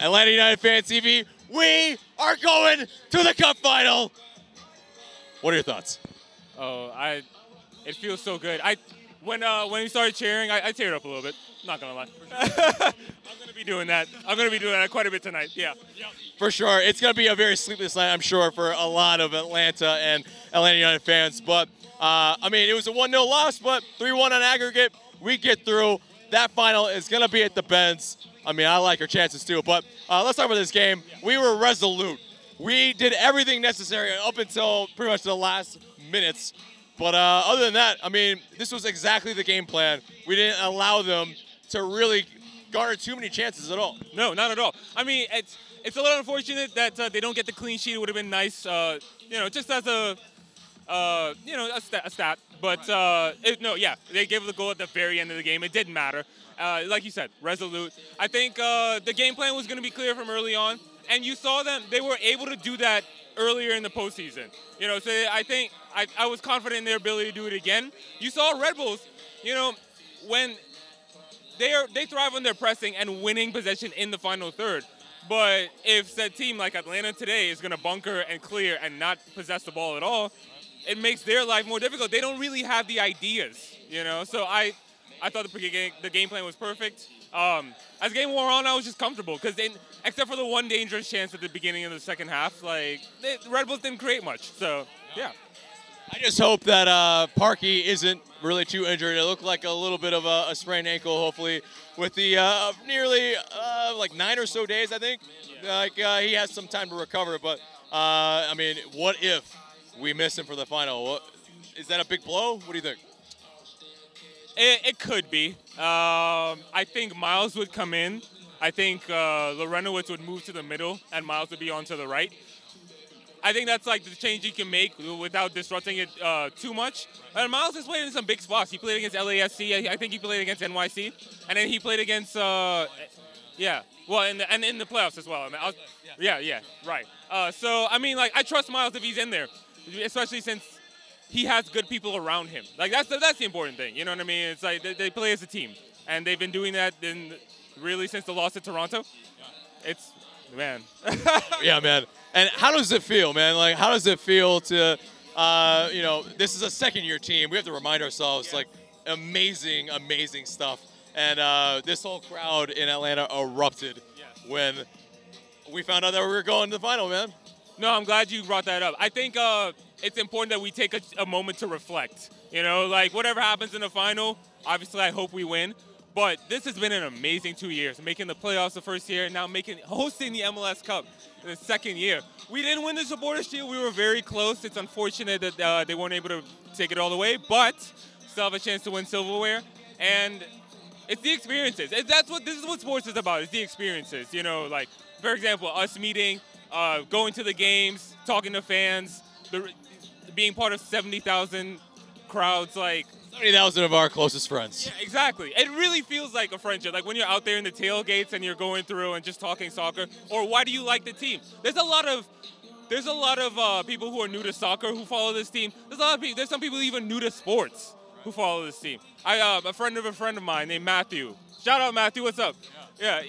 Atlanta United Fan TV, we are going to the Cup Final. What are your thoughts? Oh, it feels so good. When we started cheering, I teared up a little bit. Not gonna lie. I'm gonna be doing that. I'm gonna be doing that quite a bit tonight. Yeah. For sure, it's gonna be a very sleepless night, I'm sure, for a lot of Atlanta and Atlanta United fans. But I mean, it was a 1-0 loss, but 3-1 on aggregate. We get through. That final is gonna be at the Benz. I mean, I like our chances too. But let's talk about this game. We were resolute. We did everything necessary up until pretty much the last minutes. But other than that, I mean, this was exactly the game plan. We didn't allow them to really garner too many chances at all. No, not at all. I mean, it's a little unfortunate that they don't get the clean sheet. It would have been nice, just as a stat. But they gave the goal at the very end of the game. It didn't matter. Like you said, resolute. I think the game plan was going to be clear from early on, and you saw them. They were able to do that earlier in the postseason. So I think I was confident in their ability to do it again. You saw Red Bulls, when they thrive on their pressing and winning possession in the final third. But if said team like Atlanta today is going to bunker and clear and not possess the ball at all, it makes their life more difficult. They don't really have the ideas, So I thought the game plan was perfect. As the game wore on, I was just comfortable because except for the one dangerous chance at the beginning of the second half, the Red Bulls didn't create much. So, yeah. I just hope that Parkey isn't really too injured. It looked like a little bit of a sprained ankle, hopefully, with the nearly 9 or so days, I think. He has some time to recover. But, I mean, what if we miss him for the final? Is that a big blow? What do you think? It could be. I think Miles would come in. I think Lorenowitz would move to the middle, and Miles would be on to the right. I think that's the change you can make without disrupting it too much. And Miles has played in some big spots. He played against LAFC. I think he played against NYC. And then he played against, in the playoffs as well. Right. So, I mean, I trust Miles if he's in there, especially since he has good people around him. That's the important thing. You know what I mean? It's they play as a team. And they've been doing that really since the loss to Toronto. It's, man. Yeah, man. And how does it feel, man? How does it feel to, this is a second-year team. We have to remind ourselves, amazing, amazing stuff. And this whole crowd in Atlanta erupted when we found out that we were going to the final, man. No, I'm glad you brought that up. I think it's important that we take a moment to reflect. Whatever happens in the final, obviously I hope we win. But this has been an amazing 2 years, making the playoffs the first year, now hosting the MLS Cup in the second year. We didn't win the Supporters' Shield. We were very close. It's unfortunate that they weren't able to take it all the way, but still have a chance to win silverware. And it's the experiences. This is what sports is about. It's the experiences. For example, us meeting, going to the games, talking to fans, being part of 70,000 crowds, 70,000 of our closest friends. Yeah, exactly. It really feels like a friendship. When you're out there in the tailgates and you're going through and just talking soccer, or why do you like the team? There's a lot of people who are new to soccer who follow this team. There's some people even new to sports who follow this team. A friend of mine named Matthew. Shout out Matthew. What's up? Yeah,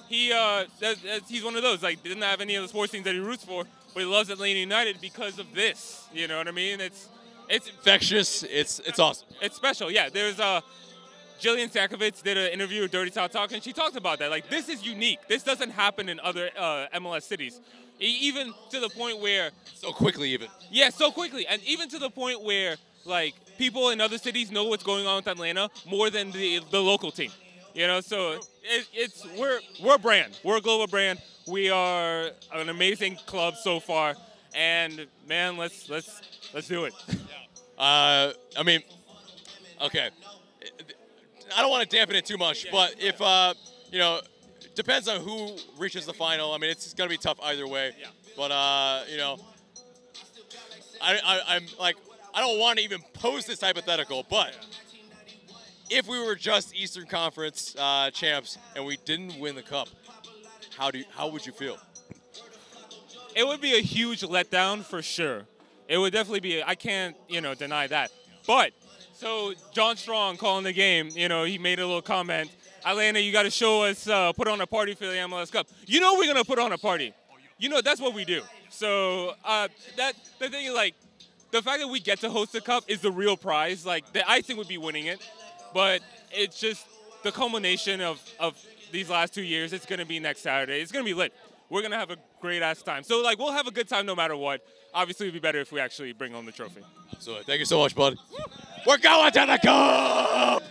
he's one of those. Didn't have any of the sports teams that he roots for, but he loves Atlanta United because of this. You know what I mean? It's infectious. It's awesome. It's special. Yeah, there's Jillian Sakovitz did an interview with Dirty South Talk, and she talked about that. This is unique. This doesn't happen in other MLS cities. Even to the point where so quickly, even. Yeah, so quickly, and even to the point where people in other cities know what's going on with Atlanta more than the local team. So we're a brand. We're a global brand. We are an amazing club so far, and man, let's do it. I mean, okay. I don't want to dampen it too much, but if depends on who reaches the final. I mean, it's going to be tough either way. Yeah. But I don't want to even pose this hypothetical, but if we were just Eastern Conference champs and we didn't win the cup, how would you feel? It would be a huge letdown for sure. It would definitely be. I can't, deny that. But so John Strong calling the game, he made a little comment Atlanta, you got to show us, put on a party for the MLS Cup. You know we're going to put on a party. You know, that's what we do. So the thing is, like, the fact that we get to host the Cup is the real prize. Like, the icing would be winning it. But it's just the culmination of these last 2 years. It's going to be next Saturday. It's going to be lit. We're going to have a great-ass time. So, like, we'll have a good time no matter what. Obviously, it would be better if we actually bring home the trophy. So, thank you so much, bud. We're going to the Cup!